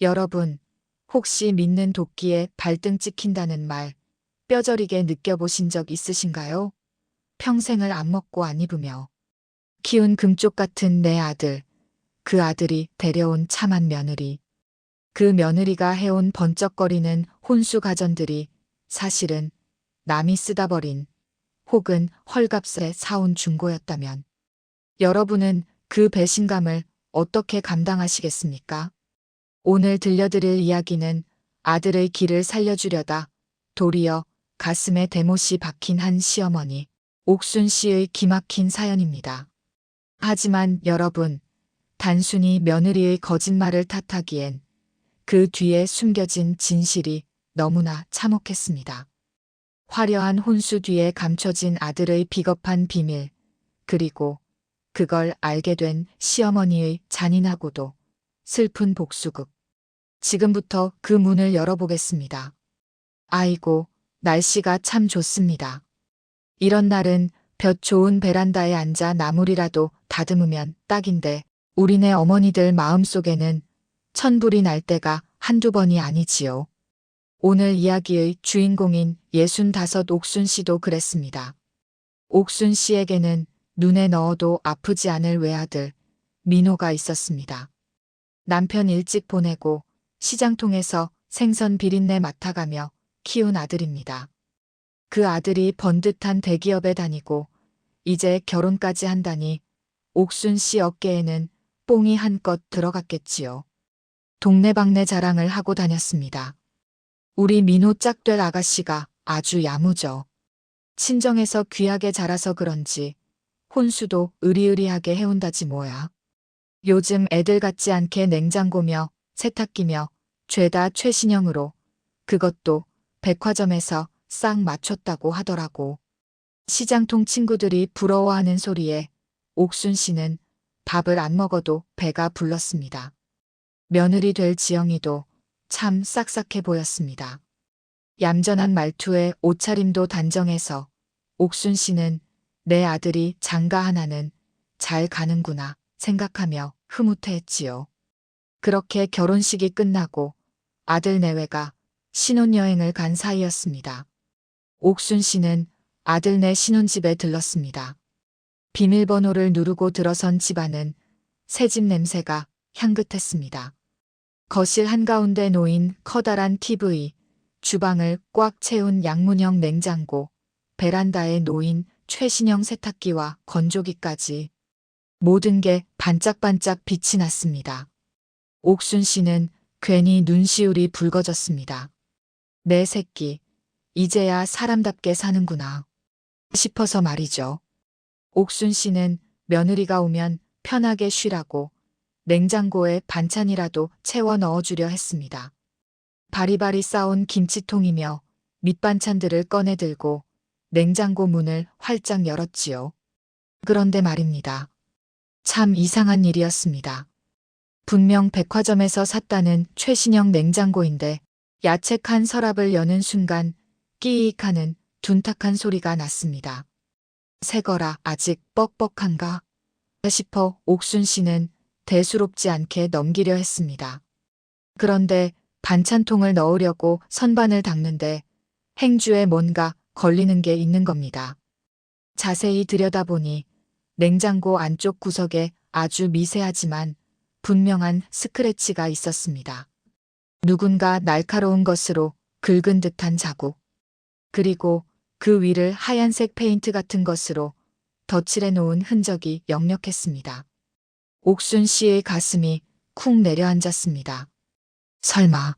여러분, 혹시 믿는 도끼에 발등 찍힌다는 말 뼈저리게 느껴보신 적 있으신가요? 평생을 안 먹고 안 입으며 키운 금쪽 같은 내 아들, 그 아들이 데려온 참한 며느리, 그 며느리가 해온 번쩍거리는 혼수 가전들이 사실은 남이 쓰다 버린 혹은 헐값에 사온 중고였다면 여러분은 그 배신감을 어떻게 감당하시겠습니까? 오늘 들려드릴 이야기는 아들의 길을 살려주려다 도리어 가슴에 대못이 박힌 한 시어머니, 옥순 씨의 기막힌 사연입니다. 하지만 여러분, 단순히 며느리의 거짓말을 탓하기엔 그 뒤에 숨겨진 진실이 너무나 참혹했습니다. 화려한 혼수 뒤에 감춰진 아들의 비겁한 비밀, 그리고 그걸 알게 된 시어머니의 잔인하고도 슬픈 복수극. 지금부터 그 문을 열어보겠습니다. 아이고, 날씨가 참 좋습니다. 이런 날은 볕 좋은 베란다에 앉아 나물이라도 다듬으면 딱인데 우리네 어머니들 마음속에는 천불이 날 때가 한두 번이 아니지요. 오늘 이야기의 주인공인 65 옥순 씨도 그랬습니다. 옥순 씨에게는 눈에 넣어도 아프지 않을 외아들 민호가 있었습니다. 남편 일찍 보내고 시장통에서 생선 비린내 맡아가며 키운 아들입니다. 그 아들이 번듯한 대기업에 다니고 이제 결혼까지 한다니 옥순 씨 어깨에는 뽕이 한껏 들어갔겠지요. 동네방네 자랑을 하고 다녔습니다. 우리 민호 짝될 아가씨가 아주 야무져. 친정에서 귀하게 자라서 그런지 혼수도 으리으리하게 해온다지 뭐야. 요즘 애들 같지 않게 냉장고며 세탁기며 죄다 최신형으로, 그것도 백화점에서 싹 맞췄다고 하더라고. 시장통 친구들이 부러워하는 소리에 옥순 씨는 밥을 안 먹어도 배가 불렀습니다. 며느리 될 지영이도 참 싹싹해 보였습니다. 얌전한 말투에 옷차림도 단정해서 옥순 씨는 내 아들이 장가 하나는 잘 가는구나 생각하며 흐뭇해했지요. 그렇게 결혼식이 끝나고 아들 내외가 신혼여행을 간 사이였습니다. 옥순 씨는 아들네 신혼집에 들렀습니다. 비밀번호를 누르고 들어선 집안은 새집 냄새가 향긋했습니다. 거실 한가운데 놓인 커다란 TV, 주방을 꽉 채운 양문형 냉장고, 베란다에 놓인 최신형 세탁기와 건조기까지 모든 게 반짝반짝 빛이 났습니다. 옥순 씨는 괜히 눈시울이 붉어졌습니다. 내 새끼, 이제야 사람답게 사는구나 싶어서 말이죠. 옥순 씨는 며느리가 오면 편하게 쉬라고 냉장고에 반찬이라도 채워 넣어주려 했습니다. 바리바리 싸온 김치통이며 밑반찬들을 꺼내 들고 냉장고 문을 활짝 열었지요. 그런데 말입니다. 참 이상한 일이었습니다. 분명 백화점에서 샀다는 최신형 냉장고인데 야채 칸 서랍을 여는 순간 끼익 하는 둔탁한 소리가 났습니다. 새거라 아직 뻑뻑한가 싶어 옥순 씨는 대수롭지 않게 넘기려 했습니다. 그런데 반찬통을 넣으려고 선반을 닦는데 행주에 뭔가 걸리는 게 있는 겁니다. 자세히 들여다보니 냉장고 안쪽 구석에 아주 미세하지만 분명한 스크래치가 있었습니다. 누군가 날카로운 것으로 긁은 듯한 자국. 그리고 그 위를 하얀색 페인트 같은 것으로 덧칠해 놓은 흔적이 역력했습니다. 옥순 씨의 가슴이 쿵 내려앉았습니다. 설마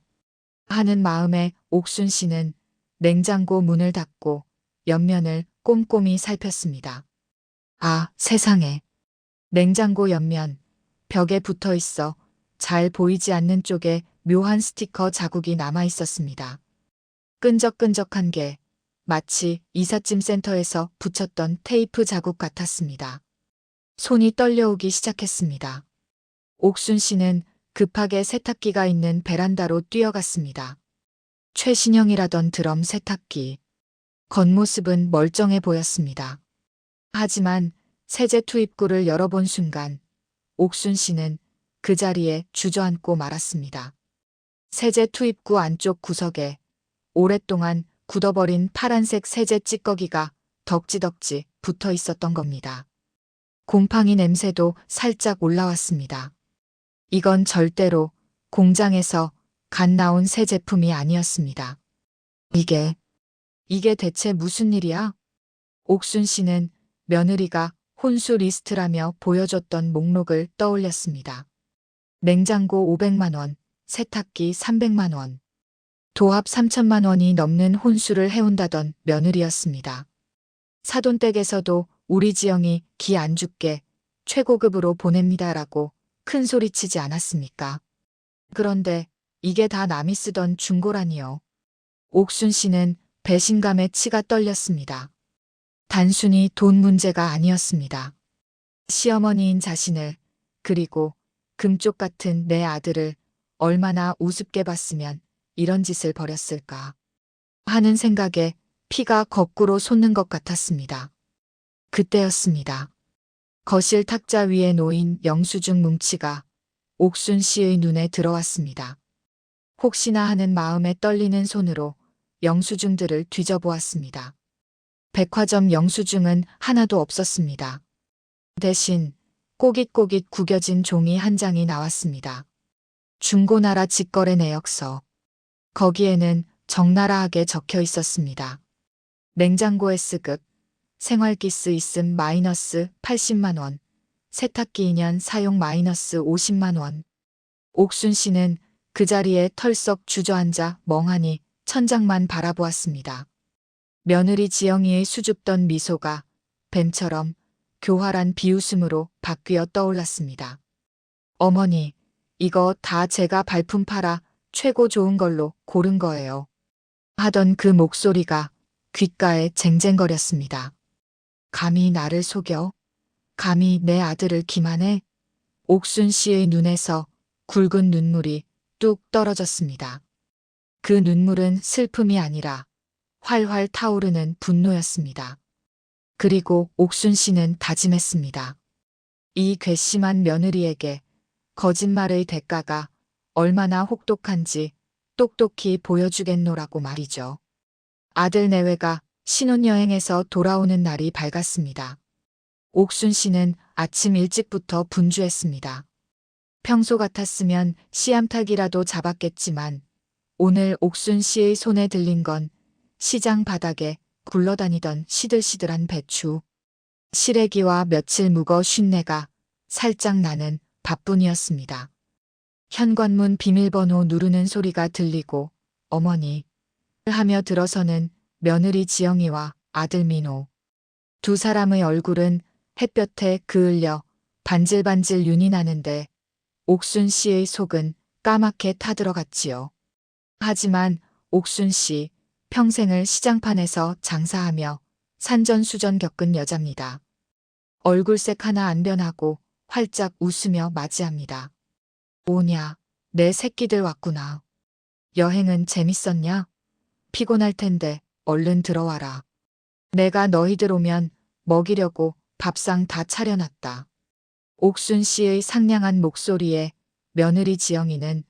하는 마음에 옥순 씨는 냉장고 문을 닫고 옆면을 꼼꼼히 살폈습니다. 아, 세상에. 냉장고 옆면 벽에 붙어 있어 잘 보이지 않는 쪽에 묘한 스티커 자국이 남아 있었습니다. 끈적끈적한 게 마치 이삿짐 센터에서 붙였던 테이프 자국 같았습니다. 손이 떨려오기 시작했습니다. 옥순 씨는 급하게 세탁기가 있는 베란다로 뛰어갔습니다. 최신형이라던 드럼 세탁기. 겉모습은 멀쩡해 보였습니다. 하지만 세제 투입구를 열어본 순간 옥순 씨는 그 자리에 주저앉고 말았습니다. 세제 투입구 안쪽 구석에 오랫동안 굳어버린 파란색 세제 찌꺼기가 덕지덕지 붙어 있었던 겁니다. 곰팡이 냄새도 살짝 올라왔습니다. 이건 절대로 공장에서 갓 나온 새 제품이 아니었습니다. 이게 대체 무슨 일이야? 옥순 씨는 며느리가 혼수 리스트라며 보여줬던 목록을 떠올렸습니다. 냉장고 500만 원, 세탁기 300만 원, 도합 3천만 원이 넘는 혼수를 해온다던 며느리였습니다. 사돈댁에서도 우리 지영이 기 안 죽게 최고급으로 보냅니다라고 큰 소리치지 않았습니까? 그런데 이게 다 남이 쓰던 중고라니요. 옥순 씨는 배신감에 치가 떨렸습니다. 단순히 돈 문제가 아니었습니다. 시어머니인 자신을, 그리고 금쪽 같은 내 아들을 얼마나 우습게 봤으면 이런 짓을 벌였을까 하는 생각에 피가 거꾸로 솟는 것 같았습니다. 그때였습니다. 거실 탁자 위에 놓인 영수증 뭉치가 옥순 씨의 눈에 들어왔습니다. 혹시나 하는 마음에 떨리는 손으로 영수증들을 뒤져보았습니다. 백화점 영수증은 하나도 없었습니다. 대신 꼬깃꼬깃 구겨진 종이 한 장이 나왔습니다. 중고나라 직거래 내역서. 거기에는 적나라하게 적혀 있었습니다. 냉장고 S급, 생활기스 있음 마이너스 80만 원, 세탁기 2년 사용 마이너스 50만 원. 옥순 씨는 그 자리에 털썩 주저앉아 멍하니 천장만 바라보았습니다. 며느리 지영이의 수줍던 미소가 뱀처럼 교활한 비웃음으로 바뀌어 떠올랐습니다. 어머니, 이거 다 제가 발품 팔아 최고 좋은 걸로 고른 거예요. 하던 그 목소리가 귓가에 쟁쟁거렸습니다. 감히 나를 속여? 감히 내 아들을 기만해? 옥순 씨의 눈에서 굵은 눈물이 뚝 떨어졌습니다. 그 눈물은 슬픔이 아니라 활활 타오르는 분노였습니다. 그리고 옥순 씨는 다짐했습니다. 이 괘씸한 며느리에게 거짓말의 대가가 얼마나 혹독한지 똑똑히 보여주겠노라고 말이죠. 아들 내외가 신혼여행에서 돌아오는 날이 밝았습니다. 옥순 씨는 아침 일찍부터 분주했습니다. 평소 같았으면 씨암탉이라도 잡았겠지만 오늘 옥순 씨의 손에 들린 건 시장 바닥에 굴러다니던 시들시들한 배추, 시래기와 며칠 묵어 쉰내가 살짝 나는 밥뿐이었습니다. 현관문 비밀번호 누르는 소리가 들리고 어머니 하며 들어서는 며느리 지영이와 아들 민호. 두 사람의 얼굴은 햇볕에 그을려 반질반질 윤이 나는데 옥순 씨의 속은 까맣게 타들어갔지요. 하지만 옥순 씨 평생을 시장판에서 장사하며 산전수전 겪은 여자입니다. 얼굴색 하나 안 변하고 활짝 웃으며 맞이합니다. 뭐냐, 내 새끼들 왔구나. 여행은 재밌었냐? 피곤할 텐데 얼른 들어와라. 내가 너희들 오면 먹이려고 밥상 다 차려놨다. 옥순 씨의 상냥한 목소리에 며느리 지영이는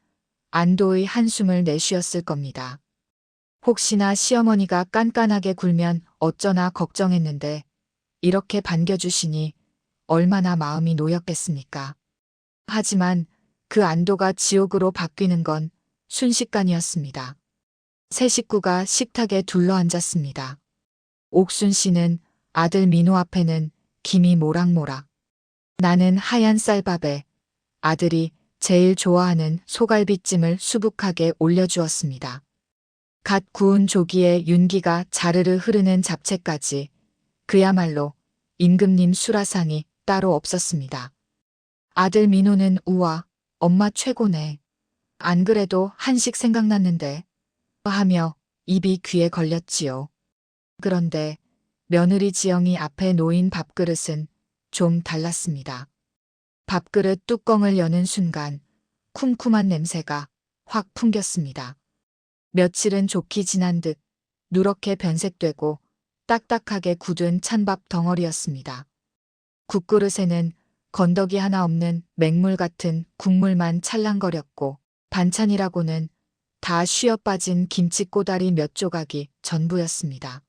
안도의 한숨을 내쉬었을 겁니다. 혹시나 시어머니가 깐깐하게 굴면 어쩌나 걱정했는데 이렇게 반겨주시니 얼마나 마음이 놓였겠습니까? 하지만 그 안도가 지옥으로 바뀌는 건 순식간이었습니다. 세 식구가 식탁에 둘러앉았습니다. 옥순 씨는 아들 민호 앞에는 김이 모락모락. 나는 하얀 쌀밥에 아들이 제일 좋아하는 소갈비찜을 수북하게 올려주었습니다. 갓 구운 조기에 윤기가 자르르 흐르는 잡채까지 그야말로 임금님 수라상이 따로 없었습니다. 아들 민호는 우와, 엄마 최고네. 안 그래도 한식 생각났는데 하며 입이 귀에 걸렸지요. 그런데 며느리 지영이 앞에 놓인 밥그릇은 좀 달랐습니다. 밥그릇 뚜껑을 여는 순간 쿰쿰한 냄새가 확 풍겼습니다. 며칠은 좋게 지난 듯 누렇게 변색되고 딱딱하게 굳은 찬밥 덩어리였습니다. 국그릇에는 건더기 하나 없는 맹물 같은 국물만 찰랑거렸고 반찬이라고는 다 쉬어빠진 김치 꼬다리 몇 조각이 전부였습니다.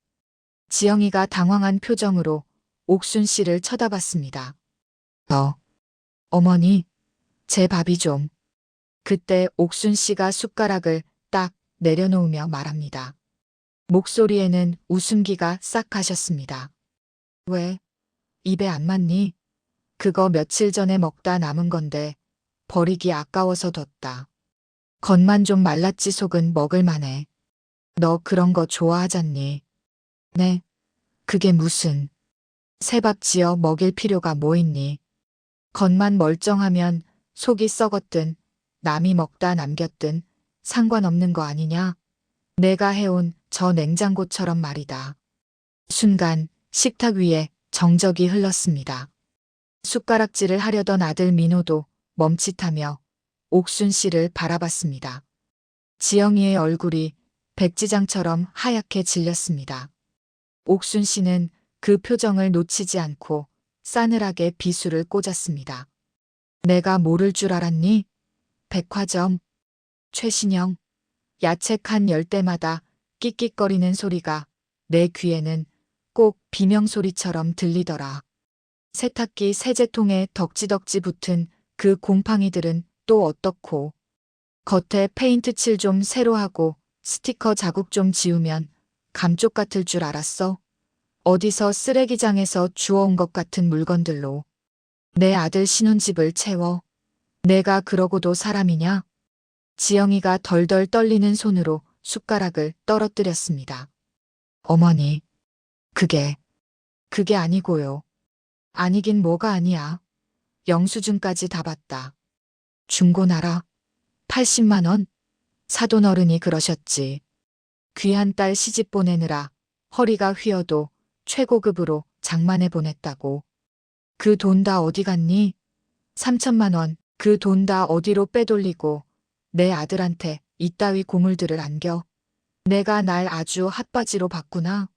지영이가 당황한 표정으로 옥순 씨를 쳐다봤습니다. 어머니, 제 밥이 좀. 그때 옥순 씨가 숟가락을 딱 내려놓으며 말합니다. 목소리에는 웃음기가 싹 가셨습니다. 왜? 입에 안 맞니? 그거 며칠 전에 먹다 남은 건데 버리기 아까워서 뒀다. 겉만 좀 말랐지 속은 먹을만해. 너 그런 거 좋아하잖니? 네. 그게 무슨. 새밥 지어 먹일 필요가 뭐 있니? 겉만 멀쩡하면 속이 썩었든 남이 먹다 남겼든 상관없는 거 아니냐? 내가 해온 저 냉장고처럼 말이다. 순간 식탁 위에 정적이 흘렀습니다. 숟가락질을 하려던 아들 민호도 멈칫하며 옥순 씨를 바라봤습니다. 지영이의 얼굴이 백지장처럼 하얗게 질렸습니다. 옥순 씨는 그 표정을 놓치지 않고 싸늘하게 비수를 꽂았습니다. 내가 모를 줄 알았니? 백화점, 최신형, 야채 칸 열 때마다 끽끽거리는 소리가 내 귀에는 꼭 비명소리처럼 들리더라. 세탁기 세제통에 덕지덕지 붙은 그 곰팡이들은 또 어떻고. 겉에 페인트 칠 좀 새로 하고 스티커 자국 좀 지우면 감쪽 같을 줄 알았어? 어디서 쓰레기장에서 주워온 것 같은 물건들로 내 아들 신혼집을 채워. 내가 그러고도 사람이냐? 지영이가 덜덜 떨리는 손으로 숟가락을 떨어뜨렸습니다. 어머니, 그게 아니고요. 아니긴 뭐가 아니야. 영수증까지 다 받다. 중고나라 80만 원? 사돈 어른이 그러셨지. 귀한 딸 시집 보내느라 허리가 휘어도 최고급으로 장만해 보냈다고. 그 돈 다 어디 갔니? 3천만 원, 그 돈 다 어디로 빼돌리고 내 아들한테 이따위 고물들을 안겨. 내가 날 아주 핫바지로 봤구나.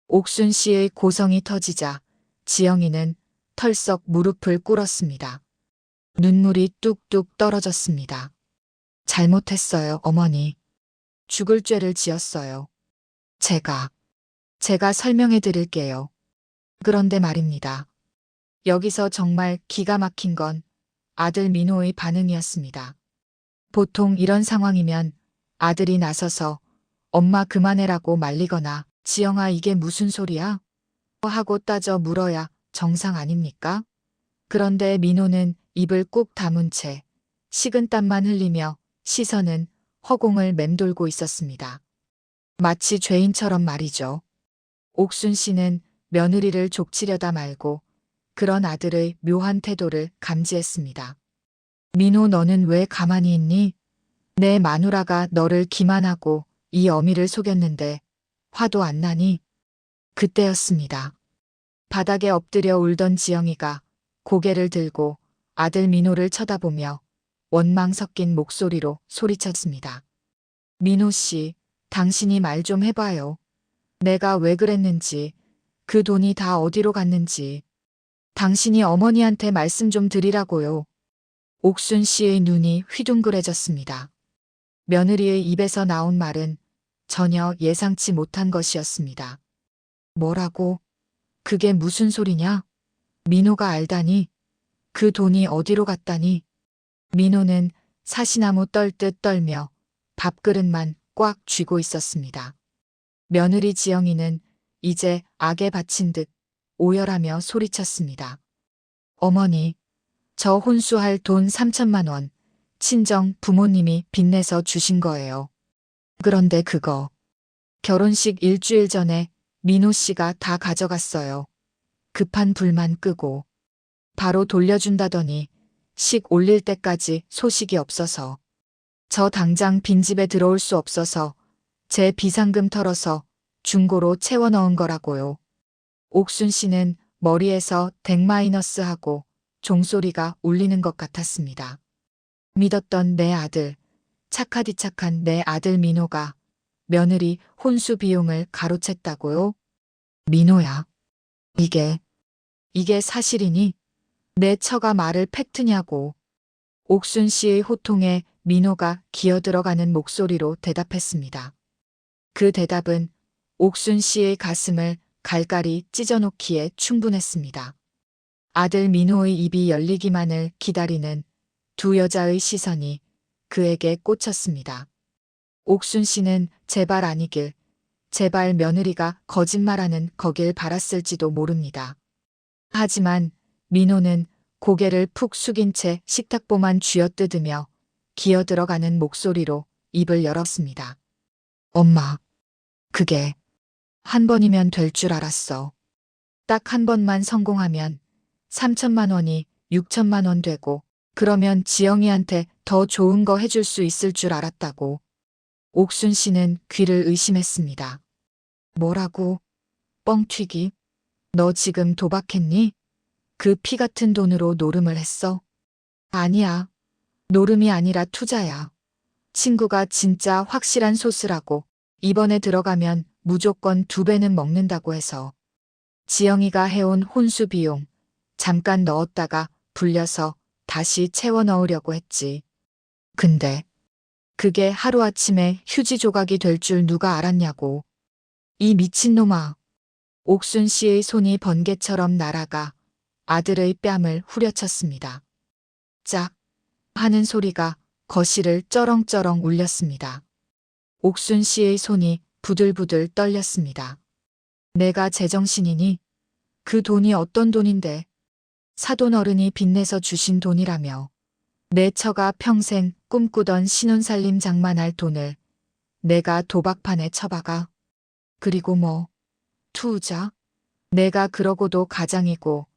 옥순 씨의 고성이 터지자 지영이는 털썩 무릎을 꿇었습니다. 눈물이 뚝뚝 떨어졌습니다. 잘못했어요, 어머니. 죽을 죄를 지었어요. 제가 설명해 드릴게요. 그런데 말입니다. 여기서 정말 기가 막힌 건 아들 민호의 반응이었습니다. 보통 이런 상황이면 아들이 나서서 엄마 그만해라고 말리거나 지영아 이게 무슨 소리야? 하고 따져 물어야 정상 아닙니까? 그런데 민호는 입을 꾹 다문 채 식은땀만 흘리며 시선은 허공을 맴돌고 있었습니다. 마치 죄인처럼 말이죠. 옥순 씨는 며느리를 족치려다 말고 그런 아들의 묘한 태도를 감지했습니다. 민호 너는 왜 가만히 있니? 내 마누라가 너를 기만하고 이 어미를 속였는데 화도 안 나니? 그때였습니다. 바닥에 엎드려 울던 지영이가 고개를 들고 아들 민호를 쳐다보며 원망 섞인 목소리로 소리쳤습니다. 민호 씨, 당신이 말 좀 해봐요. 내가 왜 그랬는지, 그 돈이 다 어디로 갔는지. 당신이 어머니한테 말씀 좀 드리라고요. 옥순 씨의 눈이 휘둥그레졌습니다. 며느리의 입에서 나온 말은 전혀 예상치 못한 것이었습니다. 뭐라고? 그게 무슨 소리냐? 민호가 알다니? 그 돈이 어디로 갔다니? 민호는 사시나무 떨듯 떨며 밥그릇만 꽉 쥐고 있었습니다. 며느리 지영이는 이제 악에 바친 듯 오열하며 소리쳤습니다. 어머니, 저 혼수할 돈 3천만 원, 친정 부모님이 빚내서 주신 거예요. 그런데 그거, 결혼식 일주일 전에 민호 씨가 다 가져갔어요. 급한 불만 끄고. 바로 돌려준다더니 식 올릴 때까지 소식이 없어서. 저 당장 빈집에 들어올 수 없어서 제 비상금 털어서 중고로 채워 넣은 거라고요. 옥순 씨는 머리에서 덱마이너스하고 종소리가 울리는 것 같았습니다. 믿었던 내 아들, 착하디 착한 내 아들 민호가 며느리 혼수 비용을 가로챘다고요? 민호야, 이게 사실이니? 내 처가 말을 팩트냐고. 옥순 씨의 호통에 민호가 기어들어가는 목소리로 대답했습니다. 그 대답은 옥순 씨의 가슴을 갈갈이 찢어놓기에 충분했습니다. 아들 민호의 입이 열리기만을 기다리는 두 여자의 시선이 그에게 꽂혔습니다. 옥순 씨는 제발 아니길, 제발 며느리가 거짓말하는 거길 바랐을지도 모릅니다. 하지만 민호는 고개를 푹 숙인 채 식탁보만 쥐어뜯으며 기어들어가는 목소리로 입을 열었습니다. 엄마, 그게 한 번이면 될 줄 알았어. 딱 한 번만 성공하면 3천만 원이 6천만 원 되고 그러면 지영이한테 더 좋은 거 해줄 수 있을 줄 알았다고. 옥순 씨는 귀를 의심했습니다. 뭐라고? 뻥튀기? 너 지금 도박했니? 그 피 같은 돈으로 노름을 했어? 아니야. 노름이 아니라 투자야. 친구가 진짜 확실한 소스라고 이번에 들어가면 무조건 2배는 먹는다고 해서. 지영이가 해온 혼수 비용 잠깐 넣었다가 불려서 다시 채워 넣으려고 했지. 근데 그게 하루아침에 휴지 조각이 될 줄 누가 알았냐고. 이 미친놈아. 옥순 씨의 손이 번개처럼 날아가 아들의 뺨을 후려쳤습니다. 짝 하는 소리가 거실을 쩌렁쩌렁 울렸습니다. 옥순 씨의 손이 부들부들 떨렸습니다. 내가 제정신이니? 그 돈이 어떤 돈인데? 사돈 어른이 빚내서 주신 돈이라며. 내 처가 평생 꿈꾸던 신혼살림 장만할 돈을 내가 도박판에 처박아. 그리고 뭐? 투자? 내가 그러고도 가장이고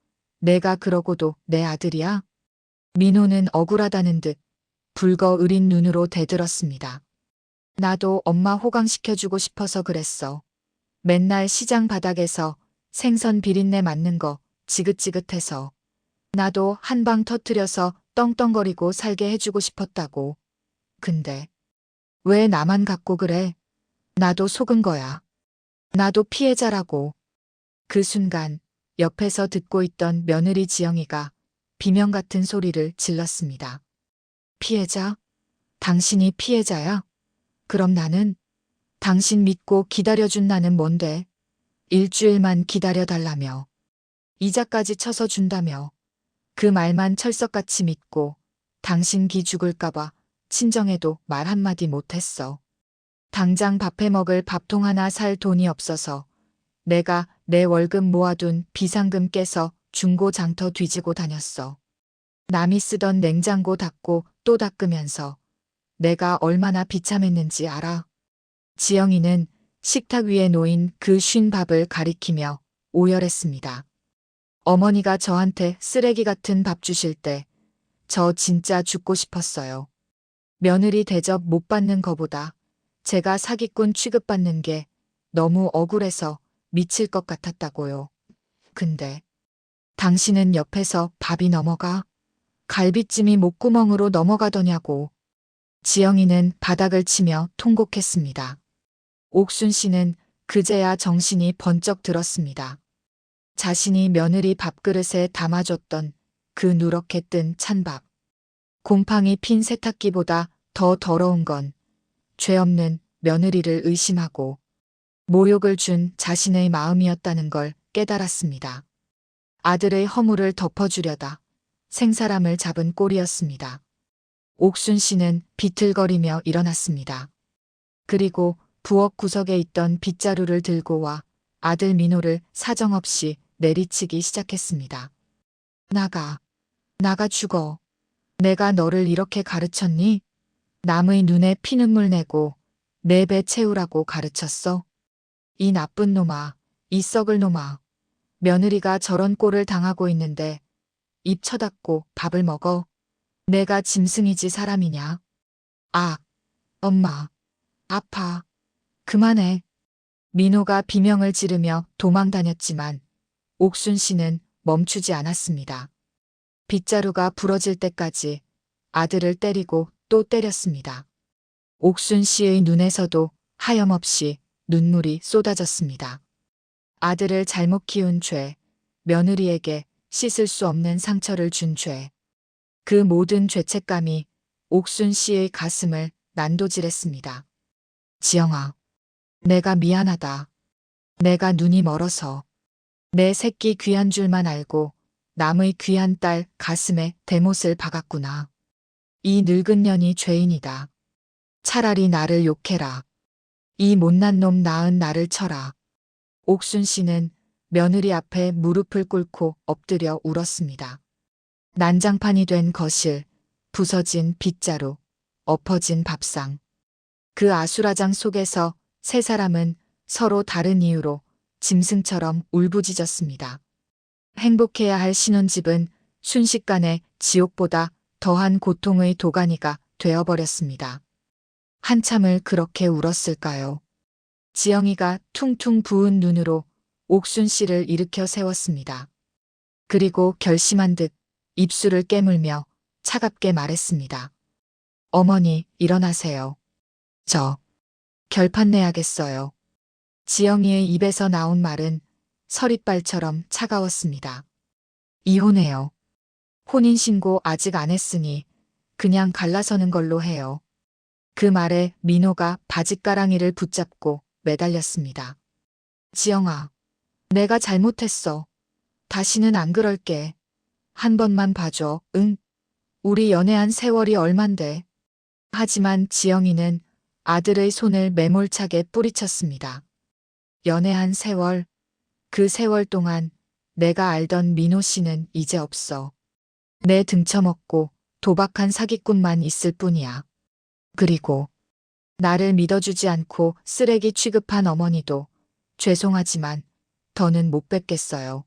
내가 그러고도 내 아들이야? 민호는 억울하다는 듯 붉어 으린 눈으로 대들었습니다. 나도 엄마 호강시켜주고 싶어서 그랬어. 맨날 시장 바닥에서 생선 비린내 맡는 거 지긋지긋해서. 나도 한 방 터뜨려서 떵떵거리고 살게 해주고 싶었다고. 근데 왜 나만 갖고 그래? 나도 속은 거야. 나도 피해자라고. 그 순간 옆에서 듣고 있던 며느리 지영이가 비명 같은 소리를 질렀습니다. 피해자? 당신이 피해자야? 그럼 나는? 당신 믿고 기다려준 나는 뭔데? 일주일만 기다려달라며. 이자까지 쳐서 준다며. 그 말만 철석같이 믿고 당신 기 죽을까봐 친정에도 말 한마디 못했어. 당장 밥해 먹을 밥통 하나 살 돈이 없어서 내가 내 월급 모아둔 비상금 깨서 중고 장터 뒤지고 다녔어. 남이 쓰던 냉장고 닦고 또 닦으면서 내가 얼마나 비참했는지 알아? 지영이는 식탁 위에 놓인 그 쉰 밥을 가리키며 오열했습니다. 어머니가 저한테 쓰레기 같은 밥 주실 때 저 진짜 죽고 싶었어요. 며느리 대접 못 받는 거보다 제가 사기꾼 취급받는 게 너무 억울해서 미칠 것 같았다고요. 근데 당신은 옆에서 밥이 넘어가? 갈비찜이 목구멍으로 넘어가더냐고. 지영이는 바닥을 치며 통곡했습니다. 옥순 씨는 그제야 정신이 번쩍 들었습니다. 자신이 며느리 밥그릇에 담아줬던 그 누렇게 뜬 찬밥. 곰팡이 핀 세탁기보다 더 더러운 건 죄 없는 며느리를 의심하고 모욕을 준 자신의 마음이었다는 걸 깨달았습니다. 아들의 허물을 덮어주려다 생사람을 잡은 꼴이었습니다. 옥순 씨는 비틀거리며 일어났습니다. 그리고 부엌 구석에 있던 빗자루를 들고 와 아들 민호를 사정없이 내리치기 시작했습니다. 나가 죽어. 내가 너를 이렇게 가르쳤니? 남의 눈에 피눈물 내고 내 배 채우라고 가르쳤어? 이 나쁜 놈아, 이 썩을 놈아. 며느리가 저런 꼴을 당하고 있는데 입 쳐닫고 밥을 먹어. 내가 짐승이지 사람이냐? 아, 엄마, 아파. 그만해. 민호가 비명을 지르며 도망다녔지만 옥순 씨는 멈추지 않았습니다. 빗자루가 부러질 때까지 아들을 때리고 또 때렸습니다. 옥순 씨의 눈에서도 하염없이 눈물이 쏟아졌습니다. 아들을 잘못 키운 죄, 며느리에게 씻을 수 없는 상처를 준 죄. 그 모든 죄책감이 옥순 씨의 가슴을 난도질했습니다. 지영아, 내가 미안하다. 내가 눈이 멀어서 내 새끼 귀한 줄만 알고 남의 귀한 딸 가슴에 대못을 박았구나. 이 늙은 년이 죄인이다. 차라리 나를 욕해라. 이 못난 놈 낳은 나를 쳐라. 옥순 씨는 며느리 앞에 무릎을 꿇고 엎드려 울었습니다. 난장판이 된 거실, 부서진 빗자루, 엎어진 밥상. 그 아수라장 속에서 세 사람은 서로 다른 이유로 짐승처럼 울부짖었습니다. 행복해야 할 신혼집은 순식간에 지옥보다 더한 고통의 도가니가 되어버렸습니다. 한참을 그렇게 울었을까요? 지영이가 퉁퉁 부은 눈으로 옥순 씨를 일으켜 세웠습니다. 그리고 결심한 듯 입술을 깨물며 차갑게 말했습니다. 어머니, 일어나세요. 저 결판 내야겠어요. 지영이의 입에서 나온 말은 서릿발처럼 차가웠습니다. 이혼해요. 혼인신고 아직 안 했으니 그냥 갈라서는 걸로 해요. 그 말에 민호가 바짓가랑이를 붙잡고 매달렸습니다. 지영아, 내가 잘못했어. 다시는 안 그럴게. 한 번만 봐줘, 응? 우리 연애한 세월이 얼만데. 하지만 지영이는 아들의 손을 매몰차게 뿌리쳤습니다. 연애한 세월, 그 세월 동안 내가 알던 민호 씨는 이제 없어. 내 등쳐먹고 도박한 사기꾼만 있을 뿐이야. 그리고 나를 믿어주지 않고 쓰레기 취급한 어머니도 죄송하지만 더는 못 뵙겠어요.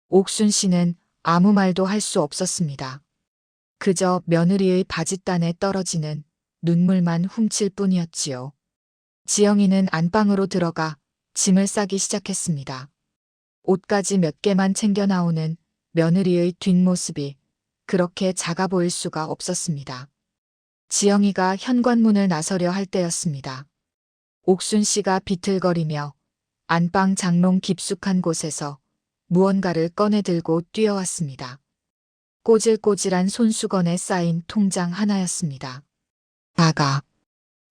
옥순 씨는 아무 말도 할 수 없었습니다. 그저 며느리의 바짓단에 떨어지는 눈물만 훔칠 뿐이었지요. 지영이는 안방으로 들어가 짐을 싸기 시작했습니다. 옷까지 몇 개만 챙겨 나오는 며느리의 뒷모습이 그렇게 작아 보일 수가 없었습니다. 지영이가 현관문을 나서려 할 때였습니다. 옥순 씨가 비틀거리며 안방 장롱 깊숙한 곳에서 무언가를 꺼내 들고 뛰어왔습니다. 꼬질꼬질한 손수건에 쌓인 통장 하나였습니다. 아가,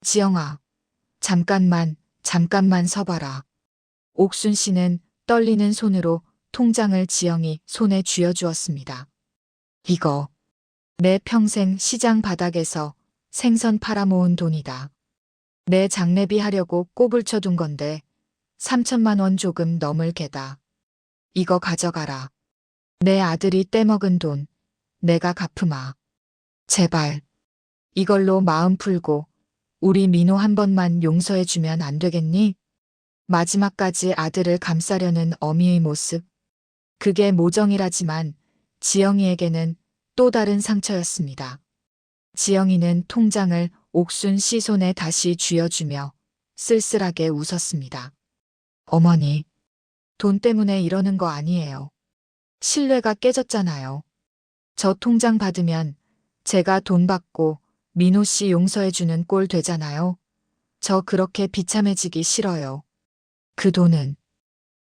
지영아, 잠깐만 서봐라. 옥순 씨는 떨리는 손으로 통장을 지영이 손에 쥐어주었습니다. 이거 내 평생 시장 바닥에서 생선 팔아 모은 돈이다. 내 장례비 하려고 꼽을 쳐둔 건데 3천만 원 조금 넘을 게다. 이거 가져가라. 내 아들이 떼먹은 돈 내가 갚으마. 제발 이걸로 마음 풀고 우리 민호 한 번만 용서해주면 안 되겠니? 마지막까지 아들을 감싸려는 어미의 모습. 그게 모정이라지만 지영이에게는 또 다른 상처였습니다. 지영이는 통장을 옥순 씨 손에 다시 쥐어주며 쓸쓸하게 웃었습니다. 어머니, 돈 때문에 이러는 거 아니에요. 신뢰가 깨졌잖아요. 저 통장 받으면 제가 돈 받고 민호 씨 용서해주는 꼴 되잖아요. 저 그렇게 비참해지기 싫어요. 그 돈은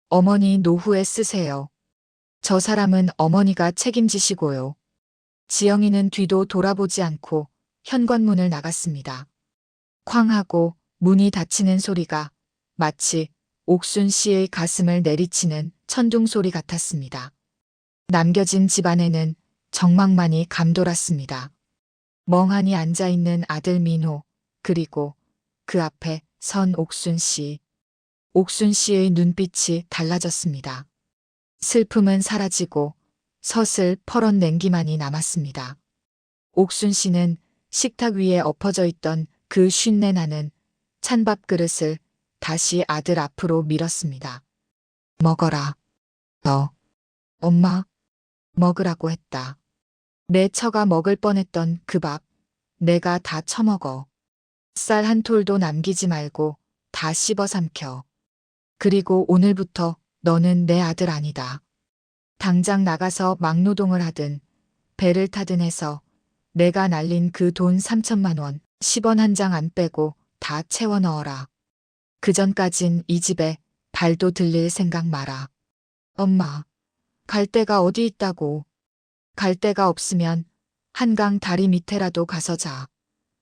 어머니 노후에 쓰세요. 저 사람은 어머니가 책임지시고요. 지영이는 뒤도 돌아보지 않고 현관문을 나갔습니다. 쾅 하고 문이 닫히는 소리가 마치 옥순 씨의 가슴을 내리치는 천둥 소리 같았습니다. 남겨진 집안에는 정막만이 감돌았습니다. 멍하니 앉아있는 아들 민호, 그리고 그 앞에 선 옥순 씨. 옥순 씨의 눈빛이 달라졌습니다. 슬픔은 사라지고 서슬 퍼런 냉기만이 남았습니다. 옥순 씨는 식탁 위에 엎어져 있던 그 쉰내 나는 찬밥 그릇을 다시 아들 앞으로 밀었습니다. 먹어라. 너. 엄마. 먹으라고 했다. 내 처가 먹을 뻔했던 그 밥 내가 다 처먹어. 쌀 한 톨도 남기지 말고 다 씹어 삼켜. 그리고 오늘부터 너는 내 아들 아니다. 당장 나가서 막노동을 하든 배를 타든 해서 내가 날린 그 돈 3천만 원, 10원 한 장 안 빼고 다 채워 넣어라. 그전까진 이 집에 발도 들릴 생각 마라. 엄마, 갈 데가 어디 있다고. 갈 데가 없으면 한강 다리 밑에라도 가서 자.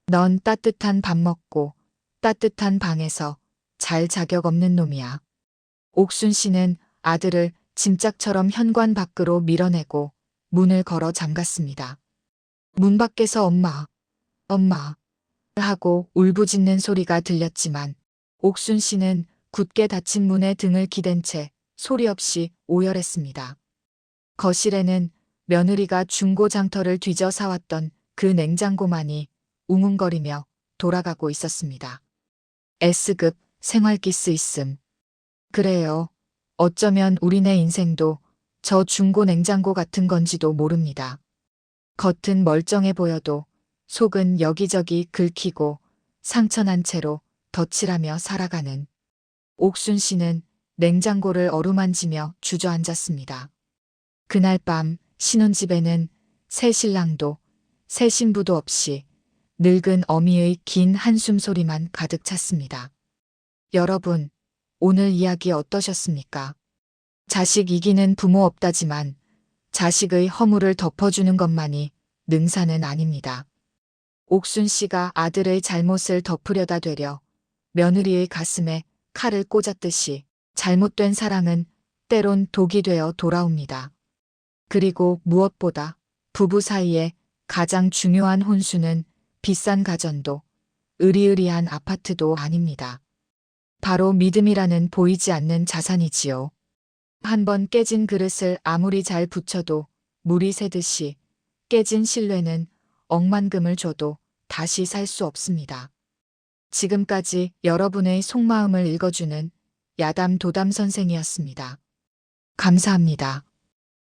넌 따뜻한 밥 먹고 따뜻한 방에서 잘 자격 없는 놈이야. 옥순 씨는 아들을 짐짝처럼 현관 밖으로 밀어내고 문을 걸어 잠갔습니다. 문 밖에서 엄마, 엄마 하고 울부짖는 소리가 들렸지만 옥순 씨는 굳게 닫힌 문에 등을 기댄 채 소리 없이 오열했습니다. 거실에는 며느리가 중고 장터를 뒤져 사왔던 그 냉장고만이 웅웅거리며 돌아가고 있었습니다. S급 생활기스 있음. 그래요. 어쩌면 우리네 인생도 저 중고 냉장고 같은 건지도 모릅니다. 겉은 멀쩡해 보여도 속은 여기저기 긁히고 상처난 채로 덧칠하며 살아가는 옥순 씨는 냉장고를 어루만지며 주저앉았습니다. 그날 밤 신혼집에는 새 신랑도 새 신부도 없이 늙은 어미의 긴 한숨 소리만 가득 찼습니다. 여러분, 오늘 이야기 어떠셨습니까? 자식 이기는 부모 없다지만 자식의 허물을 덮어주는 것만이 능사는 아닙니다. 옥순 씨가 아들의 잘못을 덮으려다 되려 며느리의 가슴에 칼을 꽂았듯이 잘못된 사랑은 때론 독이 되어 돌아옵니다. 그리고 무엇보다 부부 사이에 가장 중요한 혼수는 비싼 가전도 으리으리한 아파트도 아닙니다. 바로 믿음이라는 보이지 않는 자산이지요. 한번 깨진 그릇을 아무리 잘 붙여도 물이 새듯이 깨진 신뢰는 억만금을 줘도 다시 살 수 없습니다. 지금까지 여러분의 속마음을 읽어주는 야담 도담 선생이었습니다. 감사합니다.